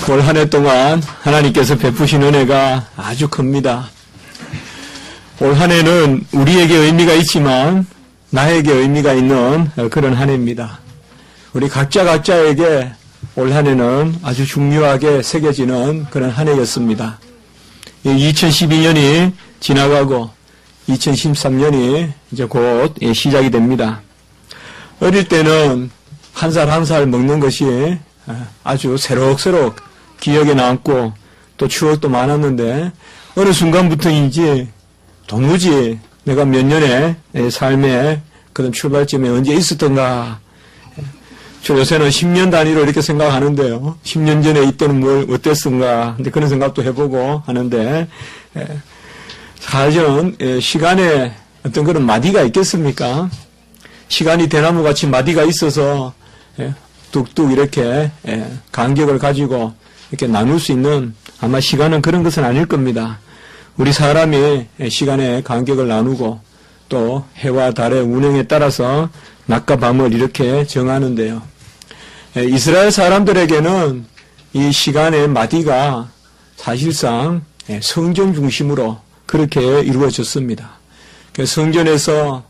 올 한 해 동안 하나님께서 베푸신 은혜가 아주 큽니다. 올 한 해는 우리에게 의미가 있지만 나에게 의미가 있는 그런 한 해입니다. 우리 각자에게 올 한 해는 아주 중요하게 새겨지는 그런 한 해였습니다. 2012년이 지나가고 2013년이 이제 곧 시작이 됩니다. 어릴 때는 한 살 한 살 먹는 것이 아주 새록새록 기억에 남고 또 추억도 많았는데 어느 순간부터인지 도무지 내가 몇 년의 삶의 그런 출발점에 언제 있었던가. 저 요새는 10년 단위로 이렇게 생각하는데요. 10년 전에 이때는 뭘 어땠던가. 근데 그런 생각도 해보고 하는데 사실은 시간에 어떤 그런 마디가 있겠습니까? 시간이 대나무같이 마디가 있어서 뚝뚝 이렇게 간격을 가지고 이렇게 나눌 수 있는 아마 시간은 그런 것은 아닐 겁니다. 우리 사람이 시간의 간격을 나누고 또 해와 달의 운행에 따라서 낮과 밤을 이렇게 정하는데요. 이스라엘 사람들에게는 이 시간의 마디가 사실상 성전 중심으로 그렇게 이루어졌습니다. 성전에서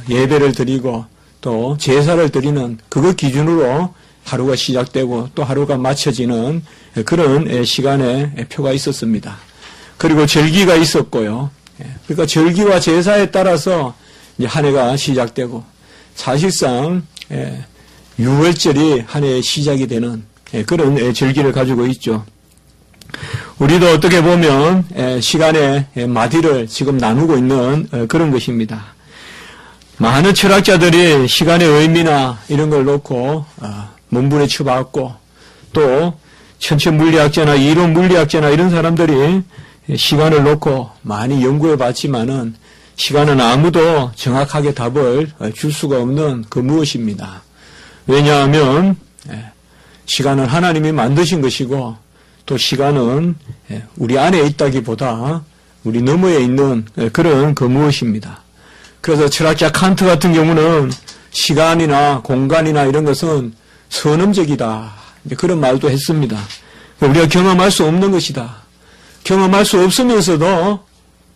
예배를 드리고 또 제사를 드리는 그것 기준으로 하루가 시작되고 또 하루가 마쳐지는 그런 시간의 표가 있었습니다. 그리고 절기가 있었고요. 그러니까 절기와 제사에 따라서 이제 한 해가 시작되고 사실상 6월절이 한 해의 시작이 되는 그런 절기를 가지고 있죠. 우리도 어떻게 보면 시간의 마디를 지금 나누고 있는 그런 것입니다. 많은 철학자들이 시간의 의미나 이런 걸 놓고 논문에 쳐봤고 또 천체물리학자나 이론 물리학자나 이런 사람들이 시간을 놓고 많이 연구해 봤지만은 시간은 아무도 정확하게 답을 줄 수가 없는 그 무엇입니다. 왜냐하면 시간은 하나님이 만드신 것이고 또 시간은 우리 안에 있다기보다 우리 너머에 있는 그런 그 무엇입니다. 그래서 철학자 칸트 같은 경우는 시간이나 공간이나 이런 것은 선험적이다. 그런 말도 했습니다. 우리가 경험할 수 없는 것이다. 경험할 수 없으면서도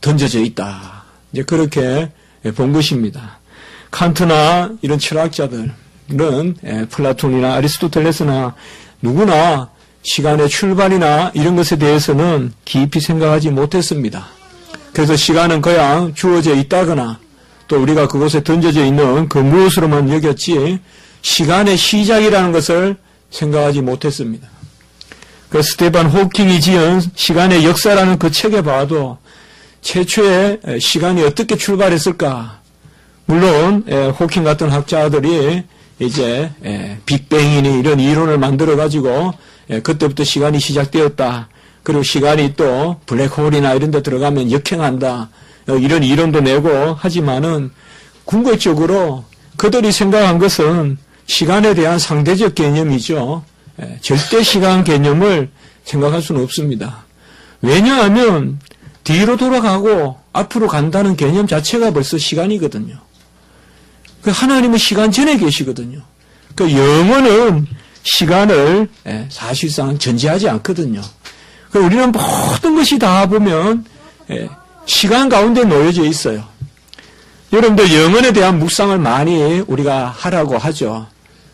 던져져 있다. 이제 그렇게 본 것입니다. 칸트나 이런 철학자들은 플라톤이나 아리스토텔레스나 누구나 시간의 출발이나 이런 것에 대해서는 깊이 생각하지 못했습니다. 그래서 시간은 그냥 주어져 있다거나 또 우리가 그곳에 던져져 있는 그 무엇으로만 여겼지 시간의 시작이라는 것을 생각하지 못했습니다. 그 스테반 호킹이 지은 시간의 역사라는 그 책에 봐도 최초의 시간이 어떻게 출발했을까? 물론 호킹 같은 학자들이 이제 빅뱅이니 이런 이론을 만들어 가지고 그때부터 시간이 시작되었다. 그리고 시간이 또 블랙홀이나 이런 데 들어가면 역행한다. 이런 이론도 내고 하지만은 궁극적으로 그들이 생각한 것은 시간에 대한 상대적 개념이죠. 절대 시간 개념을 생각할 수는 없습니다. 왜냐하면 뒤로 돌아가고 앞으로 간다는 개념 자체가 벌써 시간이거든요. 하나님은 시간 전에 계시거든요. 그 영혼은 시간을 사실상 전제하지 않거든요. 우리는 모든 것이 다 보면 시간 가운데 놓여져 있어요. 여러분들 영혼에 대한 묵상을 많이 우리가 하라고 하죠.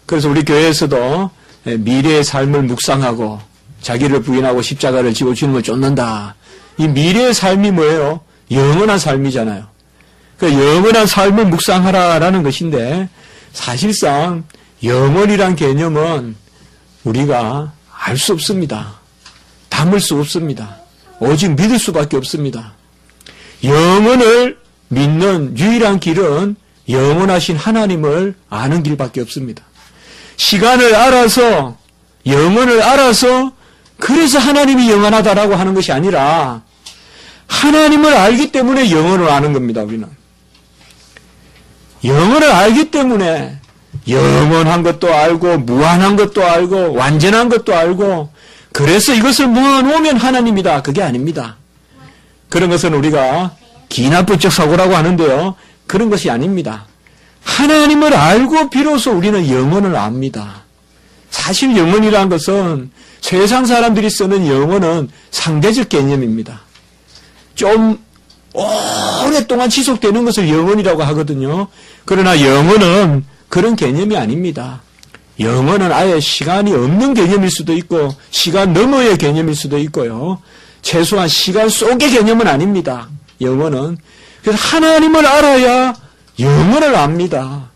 그래서 우리 교회에서도 미래의 삶을 묵상하고 자기를 부인하고 십자가를 지고 주님을 쫓는다. 이 미래의 삶이 뭐예요? 영원한 삶이잖아요. 그 영원한 삶을 묵상하라라는 것인데 사실상 영원이란 개념은 우리가 알 수 없습니다. 담을 수 없습니다. 오직 믿을 수밖에 없습니다. 영원을 믿는 유일한 길은 영원하신 하나님을 아는 길밖에 없습니다. 시간을 알아서 영원을 알아서 그래서 하나님이 영원하다라고 하는 것이 아니라 하나님을 알기 때문에 영원을 아는 겁니다. 우리는 영원을 알기 때문에 영원한 것도 알고 무한한 것도 알고 완전한 것도 알고 그래서 이것을 모아놓으면 하나님이다. 그게 아닙니다. 그런 것은 우리가 기나쁘적 사고라고 하는데요. 그런 것이 아닙니다. 하나님을 알고 비로소 우리는 영혼을 압니다. 사실 영원이라는 것은 세상 사람들이 쓰는 영원은 상대적 개념입니다. 좀 오랫동안 지속되는 것을 영원이라고 하거든요. 그러나 영원은 그런 개념이 아닙니다. 영원은 아예 시간이 없는 개념일 수도 있고 시간 너머의 개념일 수도 있고요. 최소한 시간 속의 개념은 아닙니다. 영원은. 그래서 하나님을 알아야 영원을 압니다.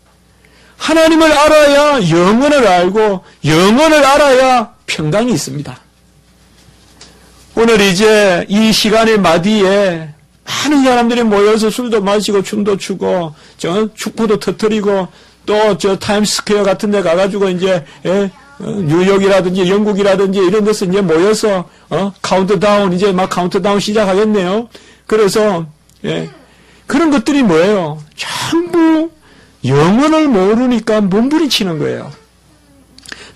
하나님을 알아야 영원을 알고 영원을 알아야 평강이 있습니다. 오늘 이제 이 시간의 마디에 많은 사람들이 모여서 술도 마시고 춤도 추고 축포도 터뜨리고 또 타임스퀘어 같은 데 가가지고 이제 뉴욕이라든지 영국이라든지 이런 데서 이제 모여서 카운트다운 이제 막 카운트다운 시작하겠네요. 그래서 그런 것들이 뭐예요? 전부 영혼을 모르니까 몸부림치는 거예요.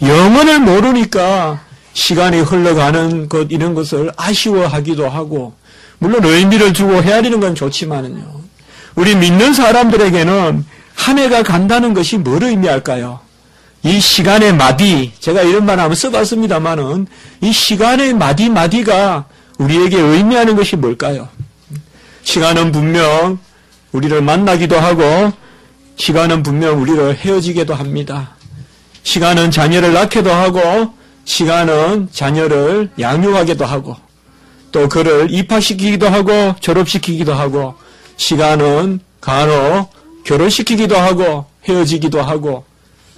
영혼을 모르니까 시간이 흘러가는 것 이런 것을 아쉬워하기도 하고 물론 의미를 두고 헤아리는 건 좋지만은요. 우리 믿는 사람들에게는 한 해가 간다는 것이 뭘 의미할까요? 이 시간의 마디, 제가 이런 말 한번 써봤습니다만은 이 시간의 마디가 우리에게 의미하는 것이 뭘까요? 시간은 분명 우리를 만나기도 하고 시간은 분명 우리를 헤어지게도 합니다. 시간은 자녀를 낳기도 하고 시간은 자녀를 양육하기도 하고 또 그를 입학시키기도 하고 졸업시키기도 하고 시간은 간혹 결혼시키기도 하고 헤어지기도 하고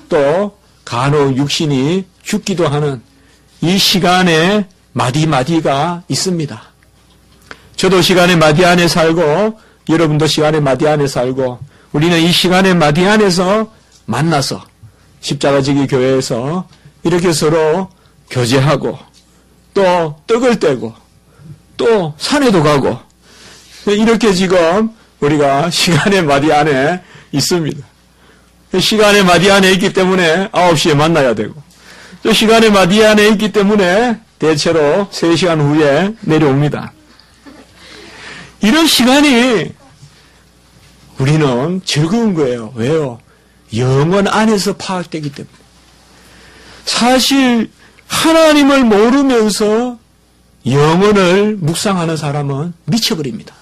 또 간혹 육신이 죽기도 하는 이 시간에 마디가 있습니다. 저도 시간의 마디 안에 살고 여러분도 시간의 마디 안에 살고 우리는 이 시간의 마디 안에서 만나서 십자가지기 교회에서 이렇게 서로 교제하고 또 떡을 떼고 또 산에도 가고 이렇게 지금 우리가 시간의 마디 안에 있습니다. 시간의 마디 안에 있기 때문에 9시에 만나야 되고 또 시간의 마디 안에 있기 때문에 대체로 3시간 후에 내려옵니다. 이런 시간이 우리는 즐거운 거예요. 왜요? 영원 안에서 파악되기 때문에. 사실 하나님을 모르면서 영혼을 묵상하는 사람은 미쳐버립니다.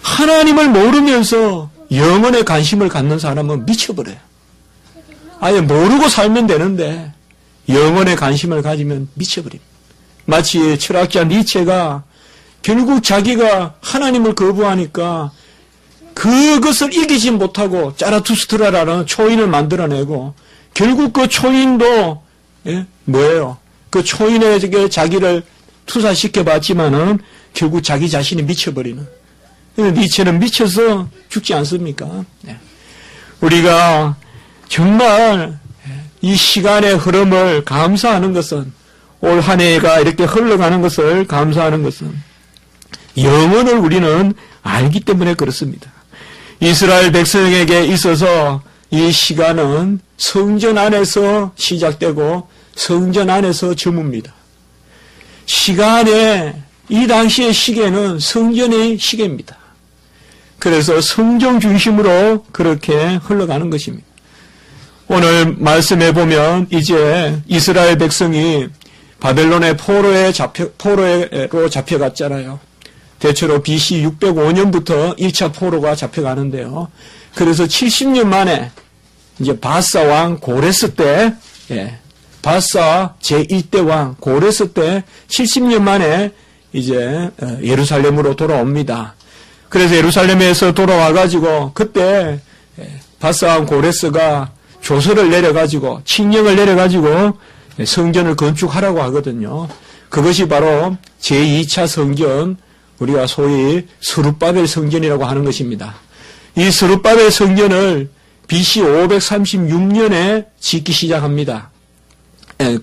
하나님을 모르면서 영혼에 관심을 갖는 사람은 미쳐버려요. 아예 모르고 살면 되는데 영혼에 관심을 가지면 미쳐버립니다. 마치 철학자 니체가 결국 자기가 하나님을 거부하니까 그것을 이기지 못하고 자라투스트라라는 초인을 만들어내고 결국 그 초인도 뭐예요? 그 초인에게 자기를 투사시켜봤지만은 결국 자기 자신이 미쳐버리는. 니체는 미쳐서 죽지 않습니까? 우리가 정말 이 시간의 흐름을 감사하는 것은 올 한 해가 이렇게 흘러가는 것을 감사하는 것은 영혼을 우리는 알기 때문에 그렇습니다. 이스라엘 백성에게 있어서 이 시간은 성전 안에서 시작되고 성전 안에서 저뭅니다. 시간에 이 당시의 시계는 성전의 시계입니다. 그래서 성전 중심으로 그렇게 흘러가는 것입니다. 오늘 말씀해 보면 이제 이스라엘 백성이 바벨론의 포로로 잡혀갔잖아요. 대체로 BC 605년부터 1차 포로가 잡혀가는데요. 그래서 70년 만에 이제 바사 왕 고레스 때, 바사 제1대 왕 고레스 때 70년 만에 이제 예루살렘으로 돌아옵니다. 그래서 예루살렘에서 돌아와가지고 그때 바사 왕 고레스가 조서를 내려가지고 칙령을 내려가지고 성전을 건축하라고 하거든요. 그것이 바로 제2차 성전, 우리가 소위 스룹바벨 성전이라고 하는 것입니다. 이 스룹바벨 성전을 BC 536년에 짓기 시작합니다.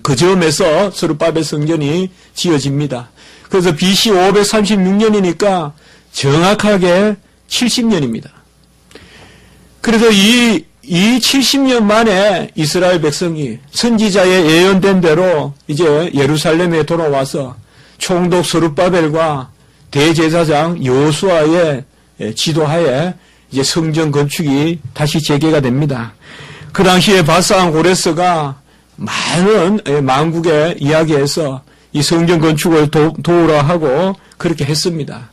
그 점에서 스룹바벨 성전이 지어집니다. 그래서 BC 536년이니까 정확하게 70년입니다. 그래서 이 70년 만에 이스라엘 백성이 선지자의 예언된 대로 이제 예루살렘에 돌아와서 총독 스룹바벨과 대제사장 여호수아의 지도하에 이제 성전 건축이 다시 재개가 됩니다. 그 당시에 바사 왕 고레스가 많은 만국에 이야기해서 이 성전 건축을 도우라 하고 그렇게 했습니다.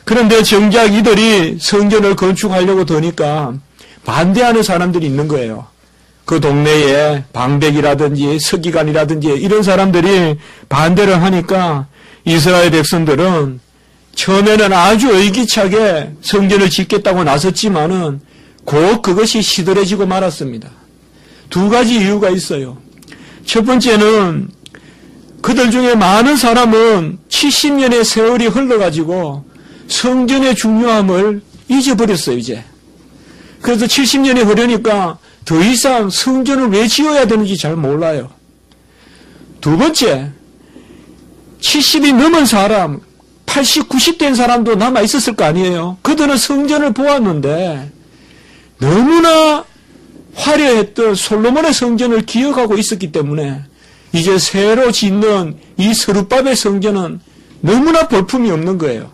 그런데 정작 이들이 성전을 건축하려고 드니까 반대하는 사람들이 있는 거예요. 그 동네에 방백이라든지 서기관이라든지 이런 사람들이 반대를 하니까 이스라엘 백성들은 처음에는 아주 의기차게 성전을 짓겠다고 나섰지만은 곧 그것이 시들해지고 말았습니다. 두 가지 이유가 있어요. 첫 번째는 그들 중에 많은 사람은 70년의 세월이 흘러가지고 성전의 중요함을 잊어버렸어요, 이제. 그래서 70년이 흐르니까 더 이상 성전을 왜 지어야 되는지 잘 몰라요. 두 번째, 70이 넘은 사람, 80, 90된 사람도 남아 있었을 거 아니에요. 그들은 성전을 보았는데 너무나 화려했던 솔로몬의 성전을 기억하고 있었기 때문에 이제 새로 짓는 이 스룹밥의 성전은 너무나 볼품이 없는 거예요.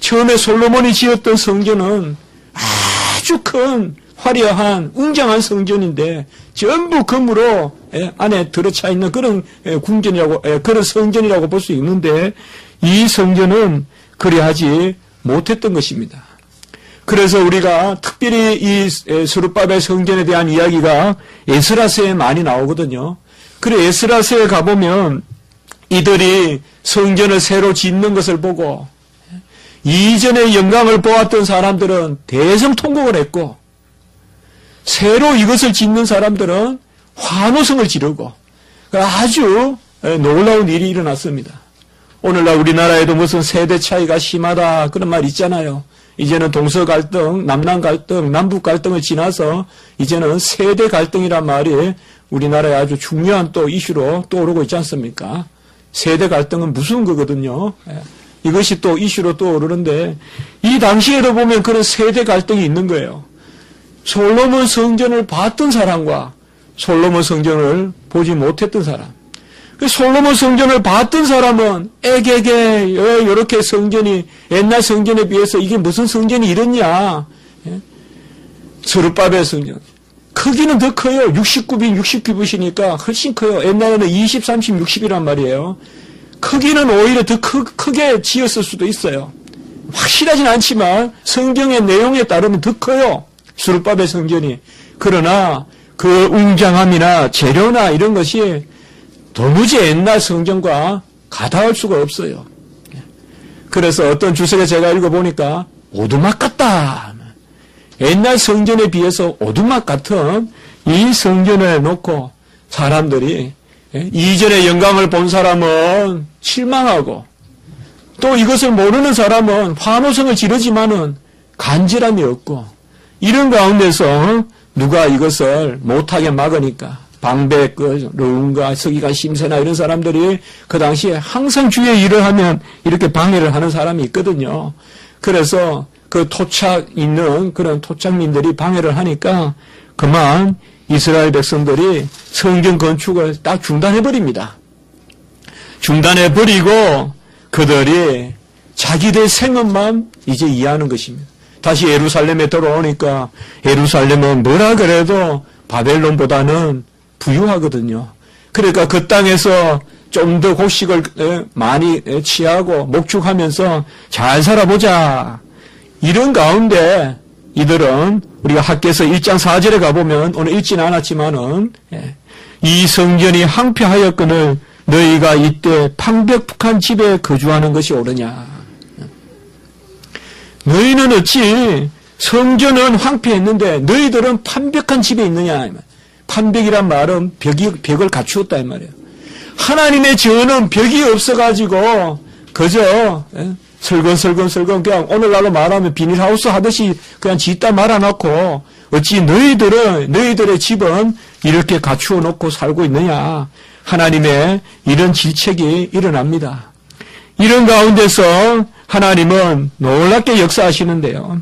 처음에 솔로몬이 지었던 성전은 아주 큰 화려한 웅장한 성전인데 전부 금으로 안에 들어차 있는 그런 궁전이라고 그런 성전이라고 볼 수 있는데 이 성전은 그리하지 못했던 것입니다. 그래서 우리가 특별히 이 스룹밥의 성전에 대한 이야기가 에스라서에 많이 나오거든요. 그래 에스라서에 가보면 이들이 성전을 새로 짓는 것을 보고 이전의 영광을 보았던 사람들은 대성통곡을 했고 새로 이것을 짓는 사람들은 환호성을 지르고 아주 놀라운 일이 일어났습니다. 오늘날 우리나라에도 무슨 세대 차이가 심하다 그런 말 있잖아요. 이제는 동서 갈등, 남남 갈등, 남북 갈등을 지나서 이제는 세대 갈등이란 말이 우리나라에 아주 중요한 또 이슈로 떠오르고 있지 않습니까? 세대 갈등은 무슨 거거든요. 이것이 또 이슈로 떠오르는데 이 당시에도 보면 그런 세대 갈등이 있는 거예요. 솔로몬 성전을 봤던 사람과 솔로몬 성전을 보지 못했던 사람. 솔로몬 성전을 봤던 사람은 애게게 이렇게 성전이 옛날 성전에 비해서 이게 무슨 성전이 이렇냐. 스룹밥의 성전. 크기는 더 커요. 69빈, 60큐빗이니까 훨씬 커요. 옛날에는 20, 30, 60이란 말이에요. 크기는 오히려 더 크게 지었을 수도 있어요. 확실하진 않지만 성경의 내용에 따르면 더 커요. 스룹밥의 성전이. 그러나 그 웅장함이나 재료나 이런 것이 도무지 옛날 성전과 가다할 수가 없어요. 그래서 어떤 주석에 제가 읽어보니까 오두막 같다. 옛날 성전에 비해서 오두막 같은 이 성전을 놓고 사람들이 이전의 영광을 본 사람은 실망하고 또 이것을 모르는 사람은 환호성을 지르지만은 간절함이 없고 이런 가운데서 누가 이것을 못하게 막으니까 방백, 르운과 서기관 심세나 이런 사람들이 그 당시에 항상 주의 일을 하면 이렇게 방해를 하는 사람이 있거든요. 그래서 그 토착 있는 그런 토착민들이 방해를 하니까 그만 이스라엘 백성들이 성전 건축을 딱 중단해버립니다. 중단해버리고 그들이 자기들 생업만 이제 이해하는 것입니다. 다시 예루살렘에 돌아오니까 예루살렘은 뭐라 그래도 바벨론보다는 부유하거든요. 그러니까 그 땅에서 좀 더 곡식을 많이 취하고 목축하면서 잘 살아보자. 이런 가운데 이들은 우리가 학개서 1장 4절에 가보면 오늘 읽지는 않았지만은 이 성전이 황폐하였거늘 너희가 이때 방백한 집에 거주하는 것이 옳으냐. 너희는 어찌 성전은 황폐했는데 너희들은 판벽한 집에 있느냐. 판벽이란 말은 벽을 갖추었다 이 말이에요. 하나님의 저는 벽이 없어가지고 그저 설건설건 그냥 오늘날로 말하면 비닐하우스 하듯이 그냥 짓다 말아놓고 어찌 너희들의 집은 이렇게 갖추어 놓고 살고 있느냐. 하나님의 이런 질책이 일어납니다. 이런 가운데서 하나님은 놀랍게 역사하시는데요.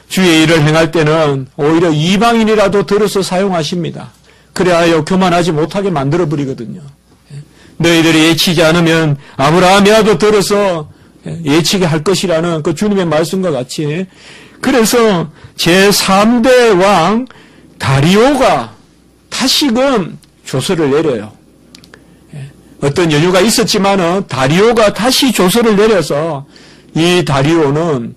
주의 일을 행할 때는 오히려 이방인이라도 들어서 사용하십니다. 그래야 교만하지 못하게 만들어버리거든요. 너희들이 예치지 않으면 아브라함이라도 들어서 예치게 할 것이라는 그 주님의 말씀과 같이 그래서 제3대 왕 다리오가 다시금 조서를 내려요. 어떤 연유가 있었지만은 다리오가 다시 조서를 내려서 이 다리오는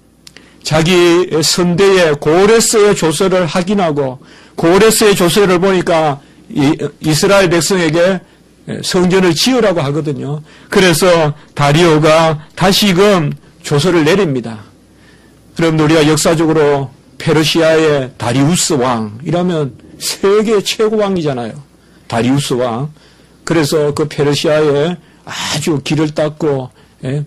자기 선대의 고레스의 조서를 확인하고 고레스의 조서를 보니까 이스라엘 백성에게 성전을 지으라고 하거든요. 그래서 다리오가 다시금 조서를 내립니다. 그럼 우리가 역사적으로 페르시아의 다리우스 왕 이라면 세계 최고 왕이잖아요. 다리우스 왕. 그래서 그 페르시아에 아주 길을 닦고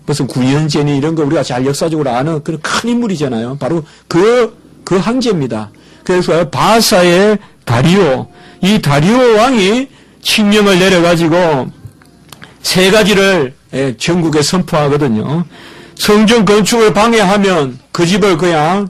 무슨 구연제니 이런 거 우리가 잘 역사적으로 아는 그런 큰 인물이잖아요. 바로 그 황제입니다. 그래서 바사의 다리오, 이 다리오 왕이 칙령을 내려가지고 세 가지를 전국에 선포하거든요. 성전 건축을 방해하면 그 집을 그냥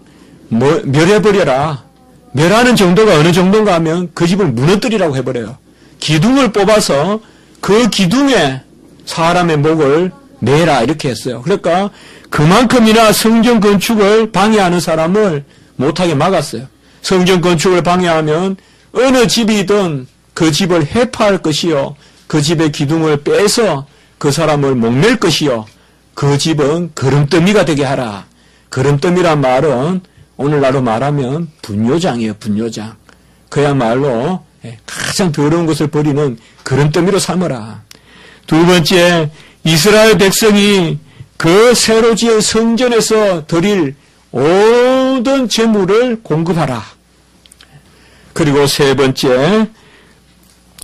멸해버려라. 멸하는 정도가 어느 정도인가 하면 그 집을 무너뜨리라고 해버려요. 기둥을 뽑아서 그 기둥에 사람의 목을 매라 이렇게 했어요. 그러니까 그만큼이나 성전 건축을 방해하는 사람을 못하게 막았어요. 성전 건축을 방해하면 어느 집이든 그 집을 해파할 것이요. 그 집의 기둥을 빼서 그 사람을 목맬 것이요. 그 집은 거름더미가 되게 하라. 거름더미란 말은 오늘날로 말하면 분뇨장이에요. 분뇨장. 그야말로 가장 더러운 것을 버리는 거름더미로 삼어라. 두 번째, 이스라엘 백성이 그 새로 지은 성전에서 드릴 모든 제물을 공급하라. 그리고 세 번째,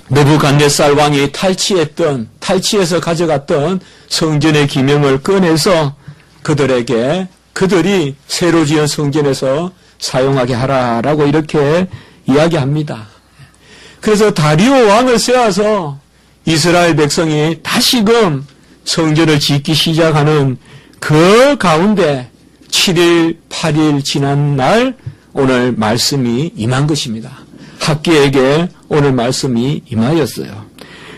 느부갓네살 왕이 탈취해서 가져갔던 성전의 기명을 꺼내서 그들이 새로 지은 성전에서 사용하게 하라라고 이렇게 이야기합니다. 그래서 다리오 왕을 세워서 이스라엘 백성이 다시금 성전을 짓기 시작하는 그 가운데 7일, 8일 지난 날 오늘 말씀이 임한 것입니다. 학개에게 오늘 말씀이 임하였어요.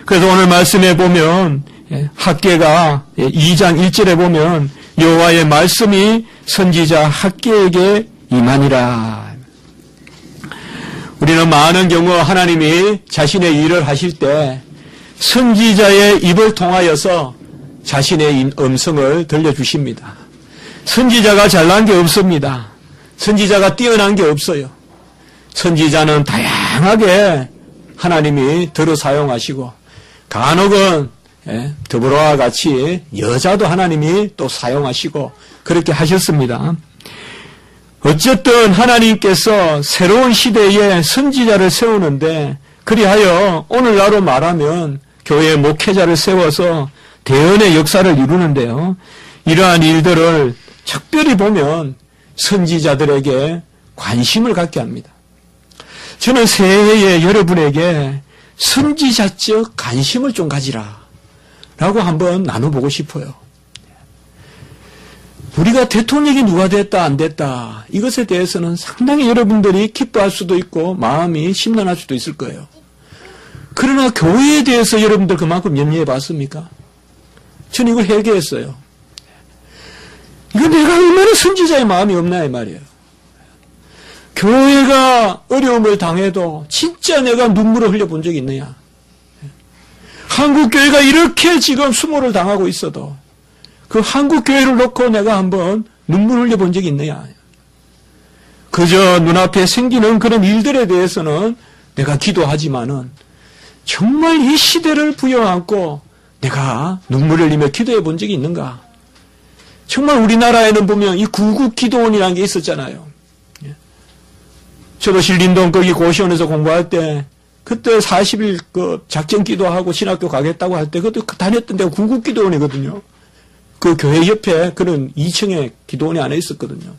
그래서 오늘 말씀에 보면 학개가 2장 1절에 보면 여호와의 말씀이 선지자 학개에게 임하니라. 우리는 많은 경우 하나님이 자신의 일을 하실 때 선지자의 입을 통하여서 자신의 음성을 들려주십니다. 선지자가 잘난 게 없습니다. 선지자가 뛰어난 게 없어요. 선지자는 다양하게 하나님이 들어 사용하시고 간혹은 드보라와 같이 여자도 하나님이 또 사용하시고 그렇게 하셨습니다. 어쨌든 하나님께서 새로운 시대에 선지자를 세우는데 그리하여 오늘날로 말하면 교회 목회자를 세워서 대언의 역사를 이루는데요. 이러한 일들을 특별히 보면 선지자들에게 관심을 갖게 합니다. 저는 새해에 여러분에게 선지자적 관심을 좀 가지라 라고 한번 나눠보고 싶어요. 우리가 대통령이 누가 됐다 안 됐다 이것에 대해서는 상당히 여러분들이 기뻐할 수도 있고 마음이 심란할 수도 있을 거예요. 그러나 교회에 대해서 여러분들 그만큼 염려해 봤습니까? 저는 이걸 회개했어요. 이거 내가 얼마나 선지자의 마음이 없나 이 말이에요. 교회가 어려움을 당해도 진짜 내가 눈물을 흘려본 적이 있느냐. 한국교회가 이렇게 지금 수모를 당하고 있어도 그 한국교회를 놓고 내가 한번 눈물 흘려본 적이 있느냐. 그저 눈앞에 생기는 그런 일들에 대해서는 내가 기도하지만은 정말 이 시대를 부여안고 내가 눈물을 흘리며 기도해 본 적이 있는가. 정말 우리나라에는 보면 이 구국기도원이라는 게 있었잖아요. 저도 신림동 거기 고시원에서 공부할 때 그때 40일 그 작전 기도하고 신학교 가겠다고 할 때 그것도 다녔던 데가 구국기도원이거든요. 그 교회 옆에 그런 2층에 기도원이 안에 있었거든요.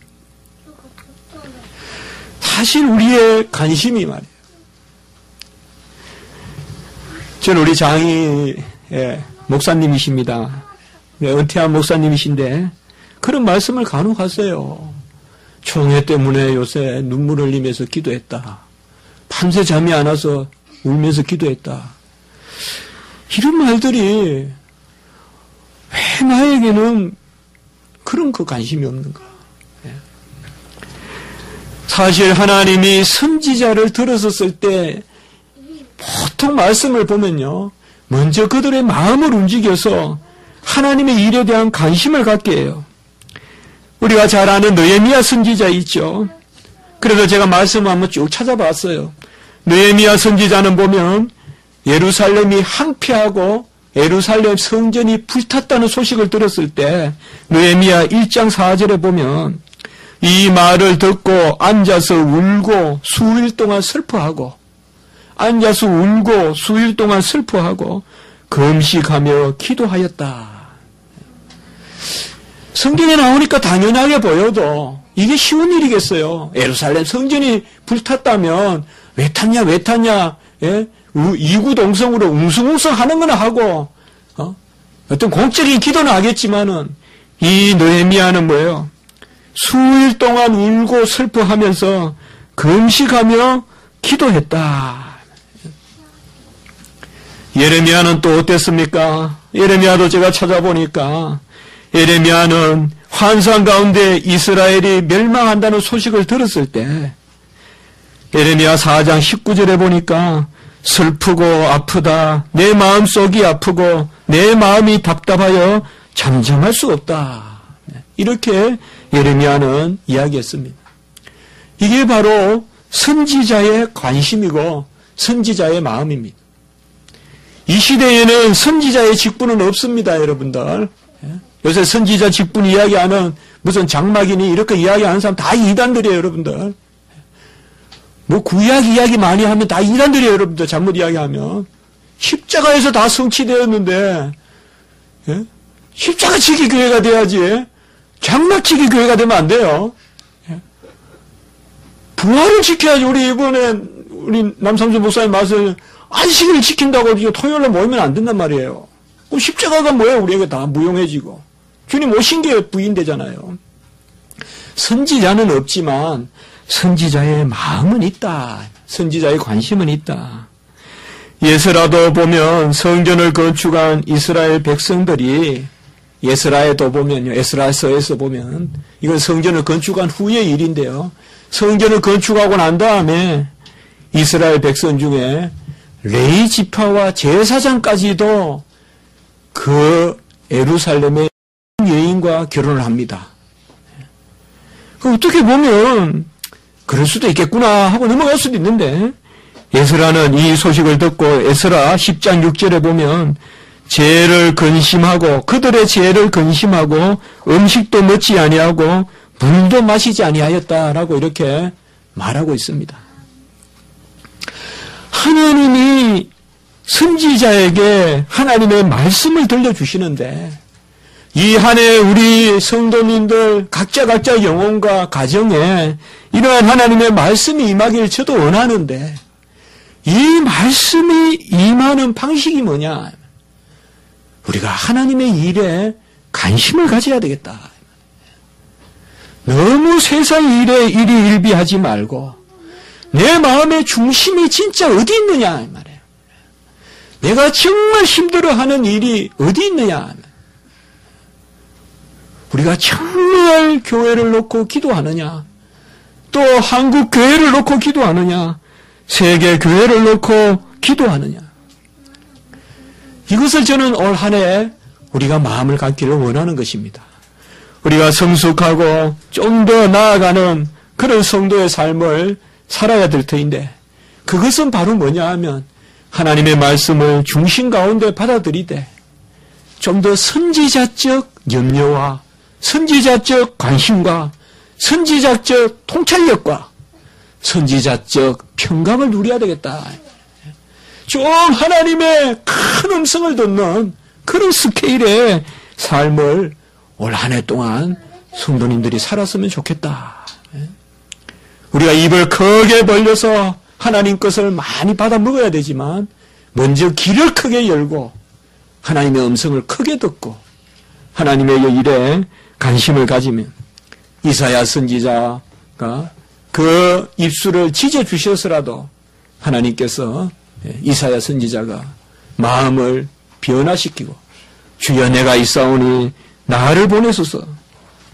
사실 우리의 관심이 말이에요. 저는 우리 장이 목사님이십니다. 은퇴한 목사님이신데 그런 말씀을 간혹 하세요. 총회 때문에 요새 눈물 흘리면서 기도했다. 밤새 잠이 안 와서 울면서 기도했다. 이런 말들이 왜 나에게는 그런 그 관심이 없는가. 사실 하나님이 선지자를 들었었을 때 보통 말씀을 보면요, 먼저 그들의 마음을 움직여서 하나님의 일에 대한 관심을 갖게 해요. 우리가 잘 아는 느헤미야 선지자 있죠. 그래서 제가 말씀을 한번 쭉 찾아봤어요. 느헤미야 선지자는 보면 예루살렘이 황폐하고 예루살렘 성전이 불탔다는 소식을 들었을 때 느헤미야 1장 4절에 보면 이 말을 듣고 앉아서 울고 수일 동안 슬퍼하고 앉아서 울고 수일 동안 슬퍼하고 금식하며 기도하였다. 성경에 나오니까 당연하게 보여도 이게 쉬운 일이겠어요. 예루살렘 성전이 불탔다면 왜 탔냐 예? 이구동성으로 웅성웅성 하는 거나 하고 어떤 공적인 기도는 하겠지만은 이 느헤미야는 뭐예요? 수일 동안 울고 슬퍼하면서 금식하며 기도했다. 예레미야는 또 어땠습니까? 예레미야도 제가 찾아보니까 예레미야는 환상 가운데 이스라엘이 멸망한다는 소식을 들었을 때 예레미야 4장 19절에 보니까 슬프고 아프다. 내 마음속이 아프고 내 마음이 답답하여 잠잠할 수 없다. 이렇게 예레미야는 이야기했습니다. 이게 바로 선지자의 관심이고 선지자의 마음입니다. 이 시대에는 선지자의 직분은 없습니다, 여러분들. 요새 선지자 직분 이야기하는 무슨 장막이니 이렇게 이야기하는 사람 다 이단들이에요, 여러분들. 뭐 구약 이야기 많이 하면 다 이단들이에요, 여러분들. 잘못 이야기하면. 십자가에서 다 성취되었는데 예? 십자가 지기 교회가 돼야지 장막 지기 교회가 되면 안 돼요. 예? 부활을 지켜야지. 우리 이번에 우리 남삼순 목사님 말씀 안식일을 지킨다고 토요일에 모이면 안 된단 말이에요. 그럼 십자가가 뭐예요? 우리에게 다 무용해지고 주님 오신 게 부인되잖아요. 선지자는 없지만 선지자의 마음은 있다. 선지자의 관심은 있다. 예스라도 보면 성전을 건축한 이스라엘 백성들이 예스라에도 보면요. 에스라서에서 보면 이건 성전을 건축한 후의 일인데요. 성전을 건축하고 난 다음에 이스라엘 백성 중에 레위 지파와 제사장까지도 그 예루살렘의 여인과 결혼을 합니다. 어떻게 보면 그럴 수도 있겠구나 하고 넘어갈 수도 있는데 에스라는 이 소식을 듣고 에스라 10장 6절에 보면 죄를 근심하고 그들의 죄를 근심하고 음식도 먹지 아니하고 물도 마시지 아니하였다라고 이렇게 말하고 있습니다. 하나님이 선지자에게 하나님의 말씀을 들려주시는데 이 한 해 우리 성도님들 각자 영혼과 가정에 이러한 하나님의 말씀이 임하기를 저도 원하는데 이 말씀이 임하는 방식이 뭐냐? 우리가 하나님의 일에 관심을 가져야 되겠다. 너무 세상 일에 일희일비하지 말고 내 마음의 중심이 진짜 어디 있느냐 이 말이에요. 내가 정말 힘들어하는 일이 어디 있느냐. 우리가 정말 교회를 놓고 기도하느냐, 또 한국 교회를 놓고 기도하느냐, 세계 교회를 놓고 기도하느냐. 이것을 저는 올 한 해 우리가 마음을 갖기를 원하는 것입니다. 우리가 성숙하고 좀 더 나아가는 그런 성도의 삶을 살아야 될 터인데 그것은 바로 뭐냐 하면 하나님의 말씀을 중심 가운데 받아들이되 좀 더 선지자적 염려와 선지자적 관심과 선지자적 통찰력과 선지자적 평강을 누려야 되겠다. 좀 하나님의 큰 음성을 듣는 그런 스케일의 삶을 올 한 해 동안 성도님들이 살았으면 좋겠다. 우리가 입을 크게 벌려서 하나님 것을 많이 받아 먹어야 되지만 먼저 귀를 크게 열고 하나님의 음성을 크게 듣고 하나님의 일에 관심을 가지면 이사야 선지자가 그 입술을 찢어 주셔서라도 하나님께서 이사야 선지자가 마음을 변화시키고 주여 내가 있사오니 나를 보내소서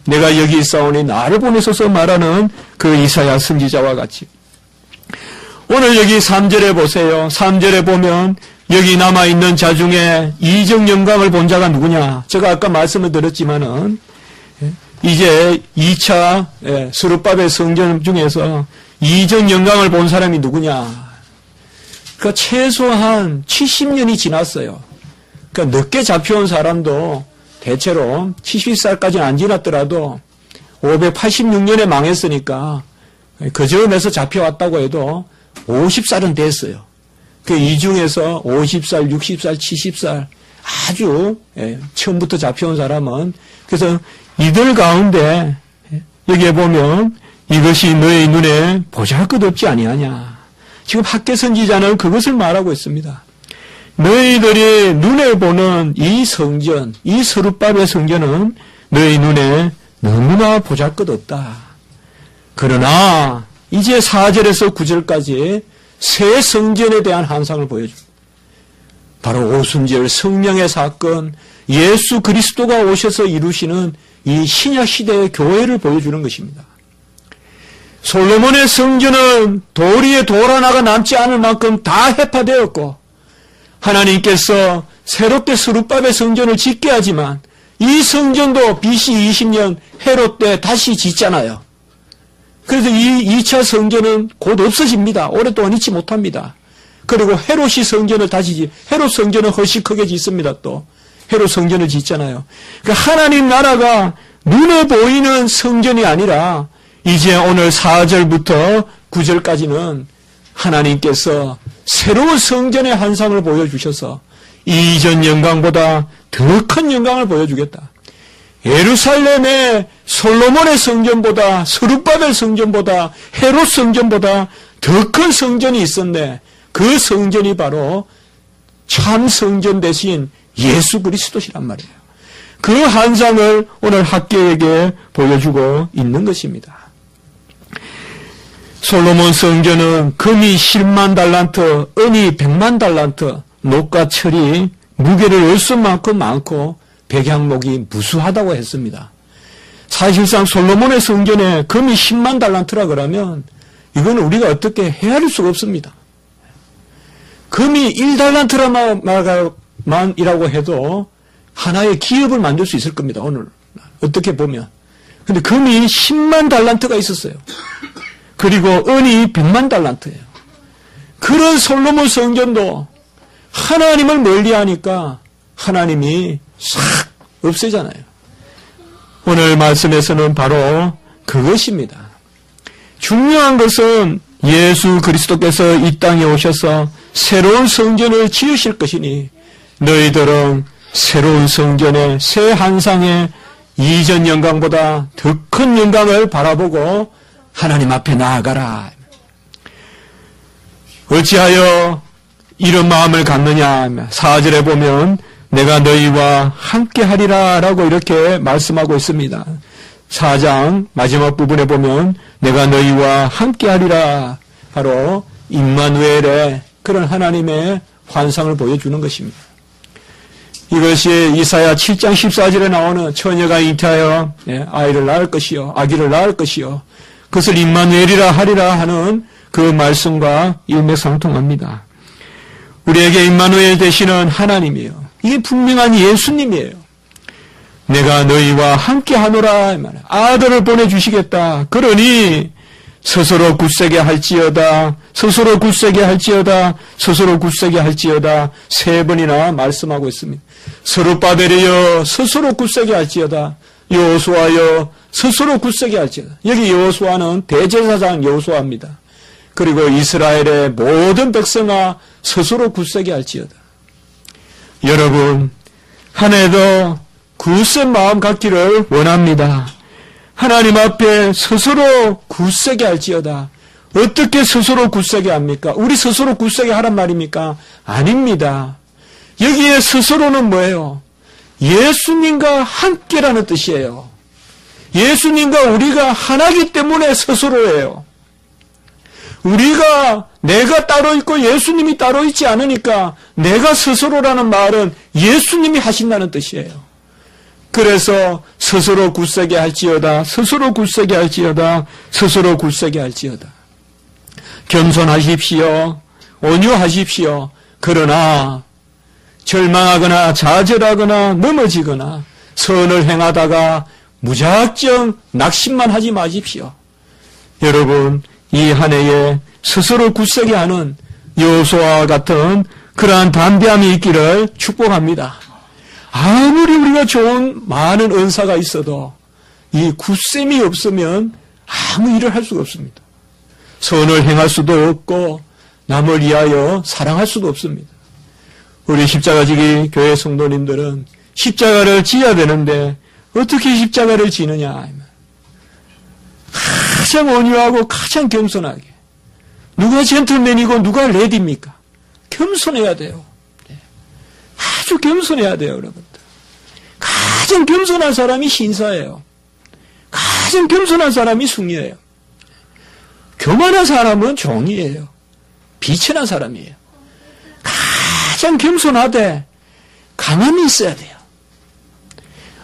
내가 여기 있사오니 나를 보내소서 말하는 그 이사야 선지자와 같이 오늘 여기 3절에 보세요. 3절에 보면 여기 남아있는 자 중에 이적 영광을 본 자가 누구냐? 제가 아까 말씀을 드렸지만은 이제 2차 스룹바벨 성전 중에서 이적 영광을 본 사람이 누구냐? 그러니까 최소한 70년이 지났어요. 그러니까 늦게 잡혀온 사람도 대체로 70살까지는 안 지났더라도 586년에 망했으니까 그 즈음에서 잡혀왔다고 해도 50살은 됐어요. 그 이 중에서 50살, 60살, 70살 아주 처음부터 잡혀온 사람은 그래서 이들 가운데 여기에 보면 이것이 너의 눈에 보잘것없지 아니하냐. 지금 학개 선지자는 그것을 말하고 있습니다. 너희들이 눈에 보는 이 성전, 이 스룹바벨 성전은 너희 눈에 너무나 보잘것없다. 그러나 이제 4절에서 9절까지 새 성전에 대한 환상을 보여줍니다. 바로 오순절 성령의 사건, 예수 그리스도가 오셔서 이루시는 이 신약 시대의 교회를 보여주는 것입니다. 솔로몬의 성전은 돌 위에 돌 하나가 남지 않을 만큼 다 해파되었고 하나님께서 새롭게 스룹바벨 성전을 짓게 하지만 이 성전도 BC 20년 헤롯 때 다시 짓잖아요. 그래서 이 2차 성전은 곧 없어집니다. 오랫동안 잊지 못합니다. 그리고 헤롯이 성전을 다시 헤롯 성전은 훨씬 크게 짓습니다. 또 헤롯 성전을 짓잖아요. 그러니까 하나님 나라가 눈에 보이는 성전이 아니라 이제 오늘 4절부터 9절까지는 하나님께서 새로운 성전의 환상을 보여주셔서 이전 영광보다 더 큰 영광을 보여주겠다. 예루살렘의 솔로몬의 성전보다 스룹바벨 성전보다 헤롯 성전보다 더 큰 성전이 있었네. 그 성전이 바로 참 성전 대신 예수 그리스도시란 말이에요. 그 환상을 오늘 학개에게 보여주고 있는 것입니다. 솔로몬 성전은 금이 10만 달란트, 은이 100만 달란트, 녹과 철이 무게를 얼쓸 만큼 많고 백향목이 무수하다고 했습니다. 사실상 솔로몬의 성전에 금이 10만 달란트라 그러면 이건 우리가 어떻게 헤아릴 수가 없습니다. 금이 1달란트라만이라고 해도 하나의 기업을 만들 수 있을 겁니다. 오늘 어떻게 보면. 근데 금이 10만 달란트가 있었어요. 그리고 은이 100만 달란트예요. 그런 솔로몬 성전도 하나님을 멀리하니까 하나님이 싹 없애잖아요. 오늘 말씀에서는 바로 그것입니다. 중요한 것은 예수 그리스도께서 이 땅에 오셔서 새로운 성전을 지으실 것이니 너희들은 새로운 성전의 새 환상의 이전 영광보다 더 큰 영광을 바라보고 하나님 앞에 나아가라. 어찌하여 이런 마음을 갖느냐. 4절에 보면 내가 너희와 함께하리라 라고 이렇게 말씀하고 있습니다. 4장 마지막 부분에 보면 내가 너희와 함께하리라. 바로 임마누엘의 그런 하나님의 환상을 보여주는 것입니다. 이것이 이사야 7장 14절에 나오는 처녀가 잉태하여 아이를 낳을 것이요 아기를 낳을 것이요 그것을 임마누엘이라 하리라 하는 그 말씀과 일맥상통합니다. 우리에게 임마누엘 되시는 하나님이에요. 이게 분명한 예수님이에요. 내가 너희와 함께하노라. 아들을 보내주시겠다. 그러니 스스로 굳세게 할지어다. 스스로 굳세게 할지어다. 스스로 굳세게 할지어다. 3번이나 말씀하고 있습니다. 스룹바벨이여 스스로 굳세게 할지어다. 여호수아여 스스로 굳세게 할지어다. 여기 여호수아는 대제사장 여호수아입니다. 그리고 이스라엘의 모든 백성아 스스로 굳세게 할지어다. 여러분 한 해도 굳센 마음 갖기를 원합니다. 하나님 앞에 스스로 굳세게 할지어다. 어떻게 스스로 굳세게 합니까? 우리 스스로 굳세게 하란 말입니까? 아닙니다. 여기에 스스로는 뭐예요? 예수님과 함께라는 뜻이에요. 예수님과 우리가 하나이기 때문에 스스로예요. 우리가 내가 따로 있고 예수님이 따로 있지 않으니까 내가 스스로라는 말은 예수님이 하신다는 뜻이에요. 그래서 스스로 굳세게 할지어다. 스스로 굳세게 할지어다. 스스로 굳세게 할지어다. 겸손하십시오. 온유하십시오. 그러나 절망하거나 좌절하거나 넘어지거나 선을 행하다가 무작정 낙심만 하지 마십시오. 여러분, 이 한 해에 스스로 굳세게 하는 여호수아와 같은 그러한 담대함이 있기를 축복합니다. 아무리 우리가 좋은 많은 은사가 있어도 이 굳셈이 없으면 아무 일을 할 수가 없습니다. 선을 행할 수도 없고 남을 위하여 사랑할 수도 없습니다. 우리 십자가지기 교회 성도님들은 십자가를 지어야 되는데 어떻게 십자가를 지느냐? 가장 온유하고 가장 겸손하게. 누가 젠틀맨이고 누가 레디입니까? 겸손해야 돼요. 아주 겸손해야 돼요, 여러분들. 가장 겸손한 사람이 신사예요. 가장 겸손한 사람이 승리예요. 교만한 사람은 종이에요. 비천한 사람이에요. 가장 겸손하되 강함이 있어야 돼요.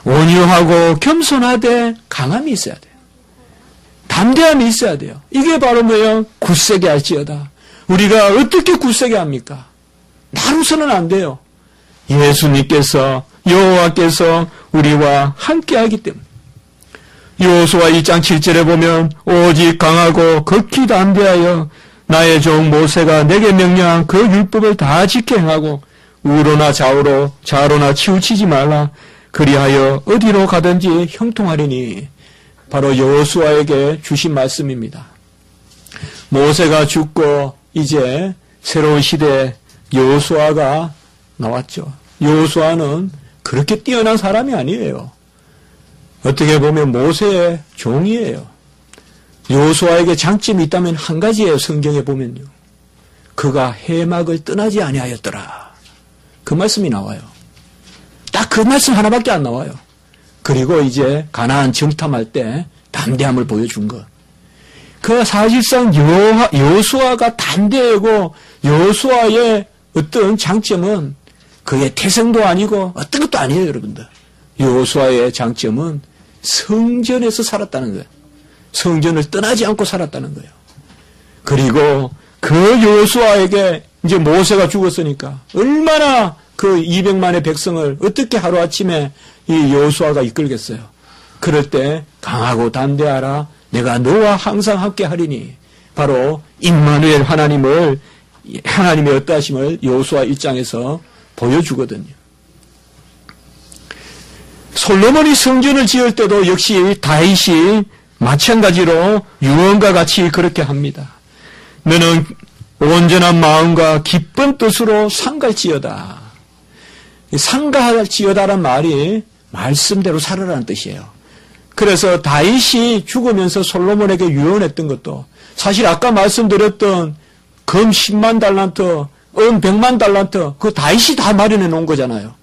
온유하고 겸손하되 강함이 있어야 돼요. 담대함이 있어야 돼요. 이게 바로 뭐예요? 굳세게 할지어다. 우리가 어떻게 굳세게 합니까? 나로서는 안 돼요. 예수님께서 여호와께서 우리와 함께하기 때문에. 여호수아 1장 7절에 보면 오직 강하고 극히 담대하여 나의 종 모세가 내게 명령한 그 율법을 다 지켜 행하고 우로나 좌로나 치우치지 말라. 그리하여 어디로 가든지 형통하리니. 바로 여호수아에게 주신 말씀입니다. 모세가 죽고 이제 새로운 시대에 여호수아가 나왔죠. 여호수아는 그렇게 뛰어난 사람이 아니에요. 어떻게 보면 모세의 종이에요. 여호수아에게 장점이 있다면 한 가지예요. 성경에 보면요. 그가 해막을 떠나지 아니하였더라. 그 말씀이 나와요. 딱 그 말씀 하나밖에 안 나와요. 그리고 이제 가나안 정탐할 때 담대함을 보여준 것. 그 사실상 여호수아가 담대하고 여호수아의 어떤 장점은 그의 태생도 아니고 어떤 것도 아니에요, 여러분들. 여호수아의 장점은 성전에서 살았다는 거예요. 성전을 떠나지 않고 살았다는 거예요. 그리고 그 여호수아에게 이제 모세가 죽었으니까 얼마나 그 200만의 백성을 어떻게 하루아침에 이 여호수아가 이끌겠어요. 그럴 때 강하고 담대하라. 내가 너와 항상 함께 하리니. 바로 임마누엘 하나님의 어떠하심을 여호수아 1장에서 보여주거든요. 솔로몬이 성전을 지을 때도 역시 다윗이 마찬가지로 유언과 같이 그렇게 합니다. 너는 온전한 마음과 기쁜 뜻으로 상갈지어다. 상갈지어다란 말이 말씀대로 살아라는 뜻이에요. 그래서 다윗이 죽으면서 솔로몬에게 유언했던 것도 사실 아까 말씀드렸던 금 10만 달란트, 은 100만 달란트, 그거 다윗이 다 마련해 놓은 거잖아요.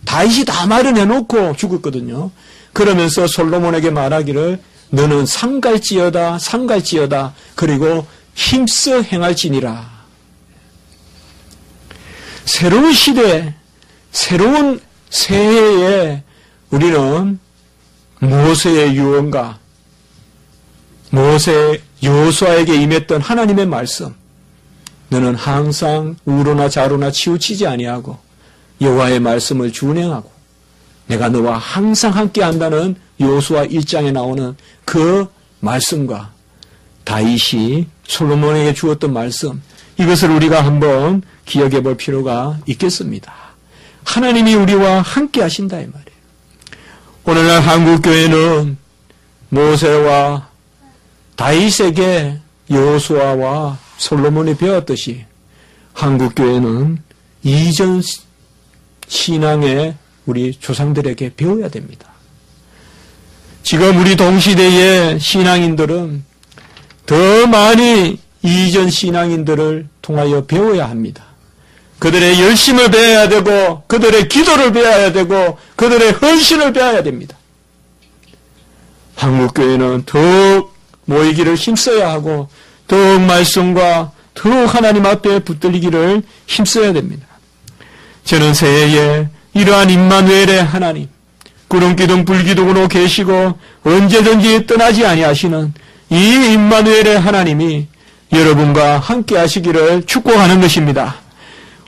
다윗이 다 마련해 놓고 죽었거든요. 그러면서 솔로몬에게 말하기를 너는 상갈지어다, 상갈지어다, 그리고 힘써 행할지니라. 새로운 시대, 새로운 새해에 우리는 모세의 유언과 여호수아에게 임했던 하나님의 말씀, 너는 항상 우로나 좌로나 치우치지 아니하고 여호와의 말씀을 준행하고 내가 너와 항상 함께 한다는 여호수아 1장에 나오는 그 말씀과 다윗이 솔로몬에게 주었던 말씀, 이것을 우리가 한번 기억해 볼 필요가 있겠습니다. 하나님이 우리와 함께 하신다 이 말이에요. 오늘날 한국교회는 모세와 다윗에게 여호수아와 솔로몬이 배웠듯이 한국교회는 이전 신앙의 우리 조상들에게 배워야 됩니다. 지금 우리 동시대의 신앙인들은 더 많이 이전 신앙인들을 통하여 배워야 합니다. 그들의 열심을 배워야 되고 그들의 기도를 배워야 되고 그들의 헌신을 배워야 됩니다. 한국교회는 더욱 모이기를 힘써야 하고 더욱 말씀과 더욱 하나님 앞에 붙들리기를 힘써야 됩니다. 저는 새해에 이러한 임마누엘의 하나님, 구름기둥 불기둥으로 계시고 언제든지 떠나지 아니하시는 이 임마누엘의 하나님이 여러분과 함께 하시기를 축복하는 것입니다.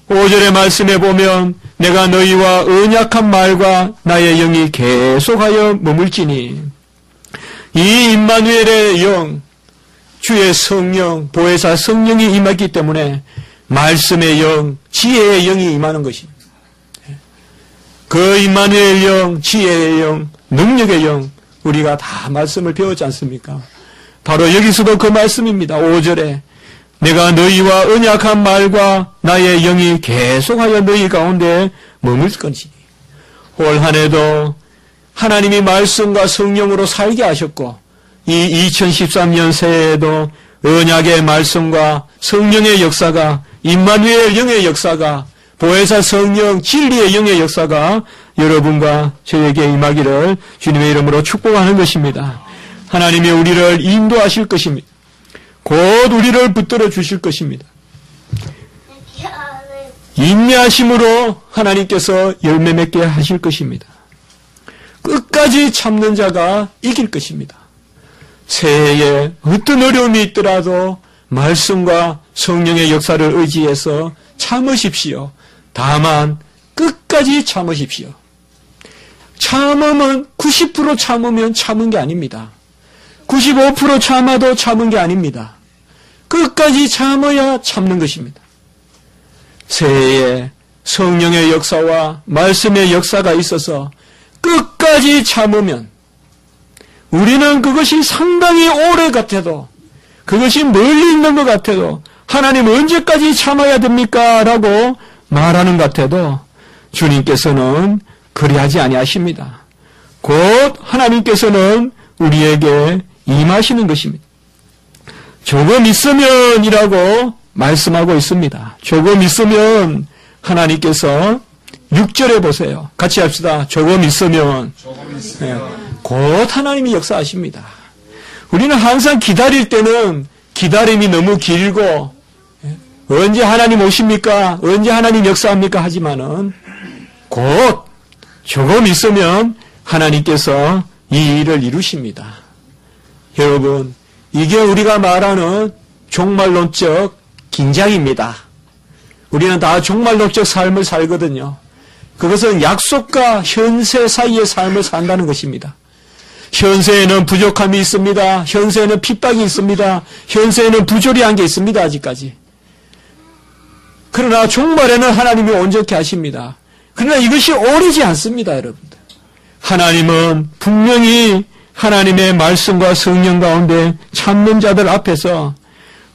5절의 말씀에 보면 내가 너희와 언약한 말과 나의 영이 계속하여 머물지니 이 임마누엘의 영, 주의 성령, 보혜사 성령이 임했기 때문에 말씀의 영, 지혜의 영이 임하는 것입니다. 그 임마누엘 영, 지혜의 영, 능력의 영, 우리가 다 말씀을 배웠지 않습니까? 바로 여기서도 그 말씀입니다. 5절에 내가 너희와 언약한 말과 나의 영이 계속하여 너희 가운데 머물 것이니 올 한 해도 하나님이 말씀과 성령으로 살게 하셨고 이 2013년 새해에도 언약의 말씀과 성령의 역사가 임마누엘 영의 역사가 보혜사 성령 진리의 영의 역사가 여러분과 저에게 임하기를 주님의 이름으로 축복하는 것입니다. 하나님이 우리를 인도하실 것입니다. 곧 우리를 붙들어 주실 것입니다. 인내하심으로 하나님께서 열매 맺게 하실 것입니다. 끝까지 참는 자가 이길 것입니다. 새해에 어떤 어려움이 있더라도 말씀과 성령의 역사를 의지해서 참으십시오. 다만 끝까지 참으십시오. 참음은 90% 참으면 참은 게 아닙니다. 95% 참아도 참은 게 아닙니다. 끝까지 참아야 참는 것입니다. 새해에 성령의 역사와 말씀의 역사가 있어서 끝까지 참으면 우리는 그것이 상당히 오래 같아도 그것이 멀리 있는 것 같아도 하나님 언제까지 참아야 됩니까? 라고 말하는 것 같아도 주님께서는 그리하지 아니하십니다. 곧 하나님께서는 우리에게 임하시는 것입니다. 조금 있으면이라고 말씀하고 있습니다. 조금 있으면 하나님께서 6절에 보세요. 같이 합시다. 조금 있으면 곧 하나님이 역사하십니다. 우리는 항상 기다릴 때는 기다림이 너무 길고 언제 하나님 오십니까? 언제 하나님 역사합니까? 하지만은 곧 조금 있으면 하나님께서 이 일을 이루십니다. 여러분, 이게 우리가 말하는 종말론적 긴장입니다. 우리는 다 종말론적 삶을 살거든요. 그것은 약속과 현세 사이의 삶을 산다는 것입니다. 현세에는 부족함이 있습니다. 현세에는 핍박이 있습니다. 현세에는 부조리한 게 있습니다. 아직까지. 그러나 종말에는 하나님이 온전케 하십니다. 그러나 이것이 오래지 않습니다. 여러분들. 하나님은 분명히 하나님의 말씀과 성령 가운데 참는 자들 앞에서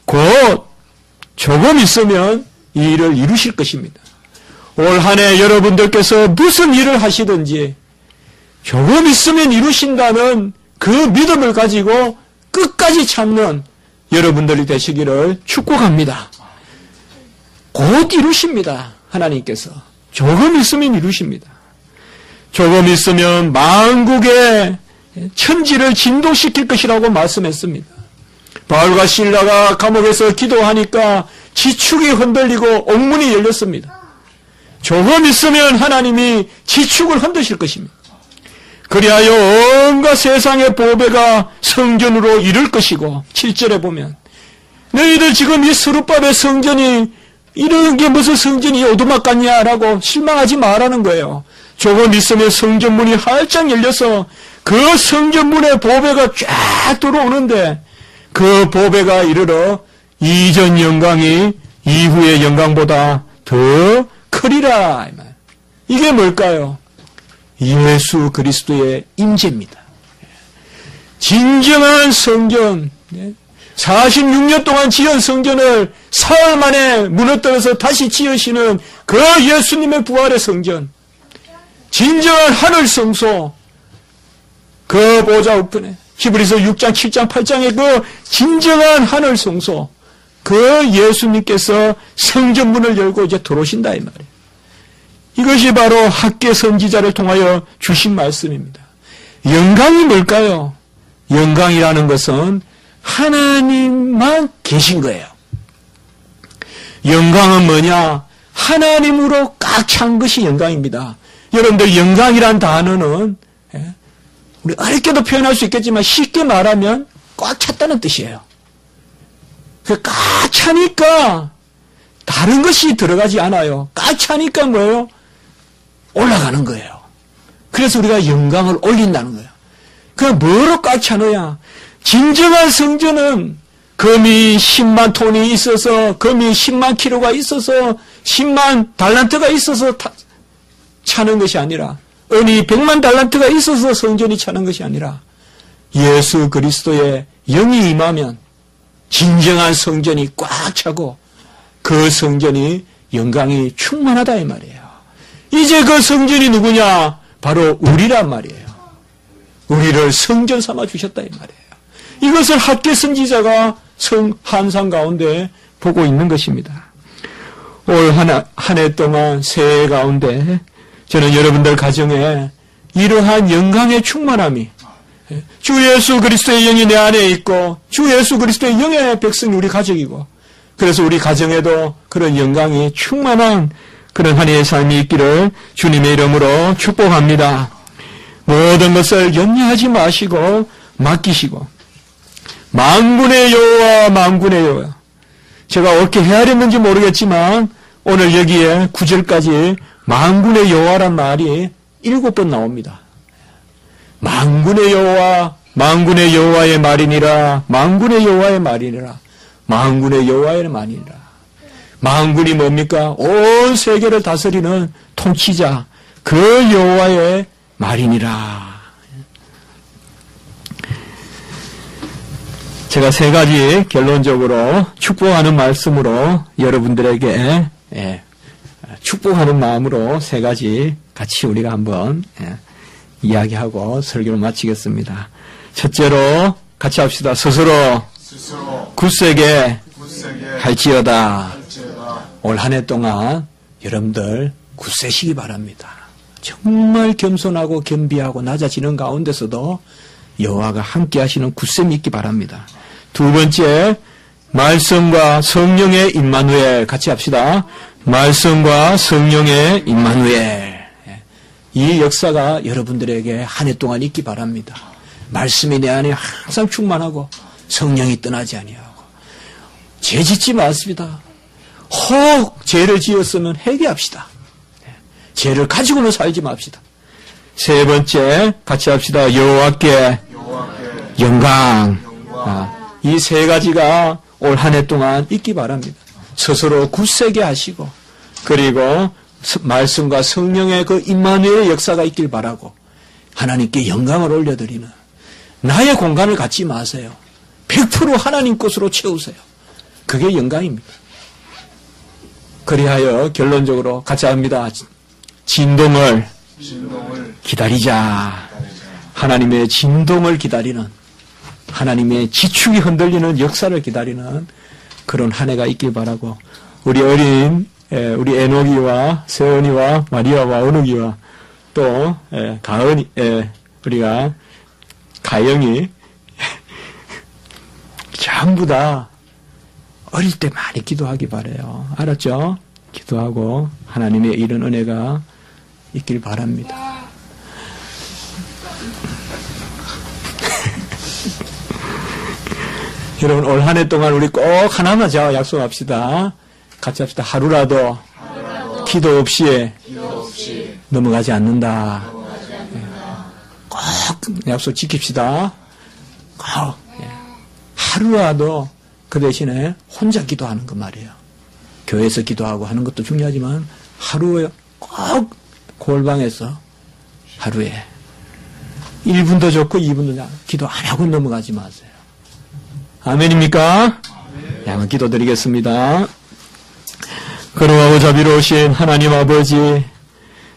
곧 조금 있으면 이 일을 이루실 것입니다. 올 한 해 여러분들께서 무슨 일을 하시든지 조금 있으면 이루신다는 그 믿음을 가지고 끝까지 참는 여러분들이 되시기를 축복합니다. 곧 이루십니다. 하나님께서. 조금 있으면 이루십니다. 조금 있으면 만국의 천지를 진동시킬 것이라고 말씀했습니다. 바울과 실라가 감옥에서 기도하니까 지축이 흔들리고 옥문이 열렸습니다. 조금 있으면 하나님이 지축을 흔드실 것입니다. 그리하여 온갖 세상의 보배가 성전으로 이를 것이고 7절에 보면 너희들 지금 이 스룹밥의 성전이 이런 게 무슨 성전이 오두막 같냐라고 실망하지 말라는 거예요. 조금 있으면 성전문이 활짝 열려서 그 성전문의 보배가 쫙 들어오는데 그 보배가 이르러 이전 영광이 이후의 영광보다 더 크리라. 이게 뭘까요? 예수 그리스도의 임재입니다. 진정한 성전, 46년 동안 지은 성전을 사흘 만에 무너뜨려서 다시 지으시는 그 예수님의 부활의 성전, 진정한 하늘 성소, 그 보좌 우편에 히브리서 6장, 7장, 8장의 그 진정한 하늘 성소, 그 예수님께서 성전문을 열고 이제 들어오신다 이 말이에요. 이것이 바로 학계 선지자를 통하여 주신 말씀입니다. 영광이 뭘까요? 영광이라는 것은 하나님만 계신 거예요. 영광은 뭐냐? 하나님으로 꽉 찬 것이 영광입니다. 여러분들 영광이란 단어는 우리 어렵게도 표현할 수 있겠지만 쉽게 말하면 꽉 찼다는 뜻이에요. 꽉 차니까 다른 것이 들어가지 않아요. 꽉 차니까 뭐예요? 올라가는 거예요. 그래서 우리가 영광을 올린다는 거예요. 그럼 뭐로 꽉 차느냐? 진정한 성전은 금이 10만 톤이 있어서, 금이 10만 킬로가 있어서, 10만 달란트가 있어서 차는 것이 아니라, 은이 100만 달란트가 있어서 성전이 차는 것이 아니라, 예수 그리스도의 영이 임하면 진정한 성전이 꽉 차고 그 성전이 영광이 충만하다 이 말이에요. 이제 그 성전이 누구냐? 바로 우리란 말이에요. 우리를 성전 삼아 주셨다 이 말이에요. 이것을 학개 선지자가 한상 가운데 보고 있는 것입니다. 올 한 해 동안 새해 가운데 저는 여러분들 가정에 이러한 영광의 충만함이 주 예수 그리스도의 영이 내 안에 있고 주 예수 그리스도의 영의 백성이 우리 가족이고 그래서 우리 가정에도 그런 영광이 충만한 그런 한 해의 삶이 있기를 주님의 이름으로 축복합니다. 모든 것을 염려하지 마시고 맡기시고 만군의 여호와 만군의 여호와 제가 어떻게 헤아렸는지 모르겠지만 오늘 여기에 9절까지 만군의 여호와란 말이 7번 나옵니다. 만군의 여호와 만군의 여호와의 말이니라 만군의 여호와의 말이니라 만군의 여호와의 말이니라. 만군이 뭡니까? 온 세계를 다스리는 통치자 그 여호와의 말이니라. 제가 세 가지 결론적으로 축복하는 말씀으로 여러분들에게 축복하는 마음으로 세 가지 같이 우리가 한번 이야기하고 설교를 마치겠습니다. 첫째로 같이 합시다. 스스로 굳세게 할지어다. 올 한 해 동안 여러분들 굳세시기 바랍니다. 정말 겸손하고 겸비하고 낮아지는 가운데서도 여호와가 함께 하시는 굳셈이 있기 바랍니다. 두 번째, 말씀과 성령의 임마누엘 같이 합시다. 말씀과 성령의 임마누엘. 이 역사가 여러분들에게 한 해 동안 있기 바랍니다. 말씀이 내 안에 항상 충만하고 성령이 떠나지 아니하고 죄 짓지 마십니다. 혹 죄를 지었으면 회개합시다. 죄를 가지고는 살지 맙시다. 세 번째 같이 합시다. 여호와께 영광. 이 세 가지가 올 한 해 동안 있기 바랍니다. 스스로 굳세게 하시고 그리고 말씀과 성령의 그 임마누엘의 역사가 있길 바라고 하나님께 영광을 올려드리는 나의 공간을 갖지 마세요. 100% 하나님 것으로 채우세요. 그게 영광입니다. 그리하여 결론적으로 같이 합니다. 진동을 기다리자. 하나님의 진동을 기다리는 하나님의 지축이 흔들리는 역사를 기다리는 그런 한 해가 있길 바라고 우리 어린 우리 에녹이와 세연이와 마리아와 은욱이와 또 가은이 우리가 가영이 전부 다 어릴 때 많이 기도하기 바라요. 알았죠? 기도하고 하나님의 이런 은혜가 있길 바랍니다. 여러분 올 한 해 동안 우리 꼭 하나만 잡아 약속합시다. 같이 합시다. 하루라도 기도 없이 넘어가지 않는다. 꼭 약속 지킵시다. 꼭 하루라도 그 대신에 혼자 기도하는 거 말이에요. 교회에서 기도하고 하는 것도 중요하지만 하루에 꼭 골방에서 하루에 1분도 좋고 2분도 좋고 기도 안 하고 넘어가지 마세요. 아멘입니까? 양은 기도드리겠습니다. 거룩하고 자비로우신 하나님 아버지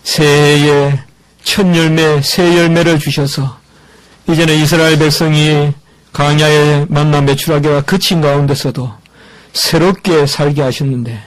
새해에 첫 열매, 새 열매를 주셔서 이제는 이스라엘 백성이 광야의 만나 메추라기가 그친 가운데서도 새롭게 살게 하셨는데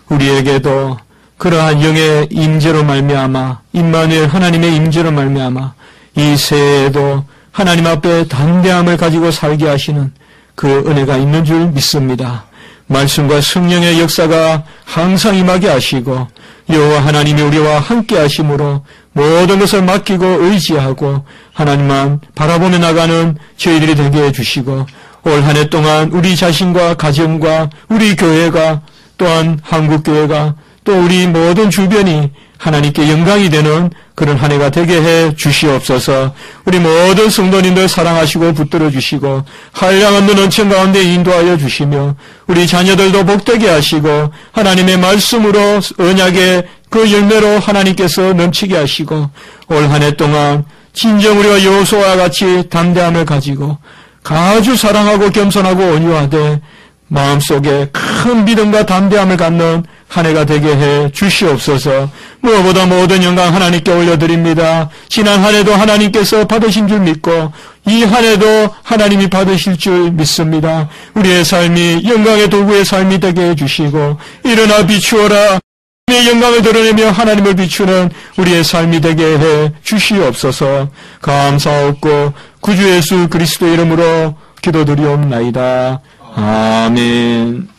우리에게도 그러한 영의 임재로 말미암아 임마누엘 하나님의 임재로 말미암아 이 새해에도 하나님 앞에 담대함을 가지고 살게 하시는 그 은혜가 있는 줄 믿습니다. 말씀과 성령의 역사가 항상 임하게 하시고 여호와 하나님이 우리와 함께 하심으로 모든 것을 맡기고 의지하고 하나님만 바라보며 나가는 저희들이 되게 해주시고 올 한 해 동안 우리 자신과 가정과 우리 교회가 또한 한국교회가 또 우리 모든 주변이 하나님께 영광이 되는 그런 한 해가 되게 해 주시옵소서. 우리 모든 성도님들 사랑하시고 붙들어 주시고 한량한 눈 은총 가운데 인도하여 주시며 우리 자녀들도 복되게 하시고 하나님의 말씀으로 언약의 그 열매로 하나님께서 넘치게 하시고 올 한 해 동안 진정 우리가 여호수아와 같이 담대함을 가지고 아주 사랑하고 겸손하고 온유하되 마음속에 큰 믿음과 담대함을 갖는 한 해가 되게 해 주시옵소서. 무엇보다 모든 영광 하나님께 올려드립니다. 지난 한 해도 하나님께서 받으신 줄 믿고 이 한 해도 하나님이 받으실 줄 믿습니다. 우리의 삶이 영광의 도구의 삶이 되게 해주시고 일어나 비추어라. 내 영광을 드러내며 하나님을 비추는 우리의 삶이 되게 해 주시옵소서. 감사하옵고 구주 예수 그리스도 이름으로 기도드리옵나이다. 아멘.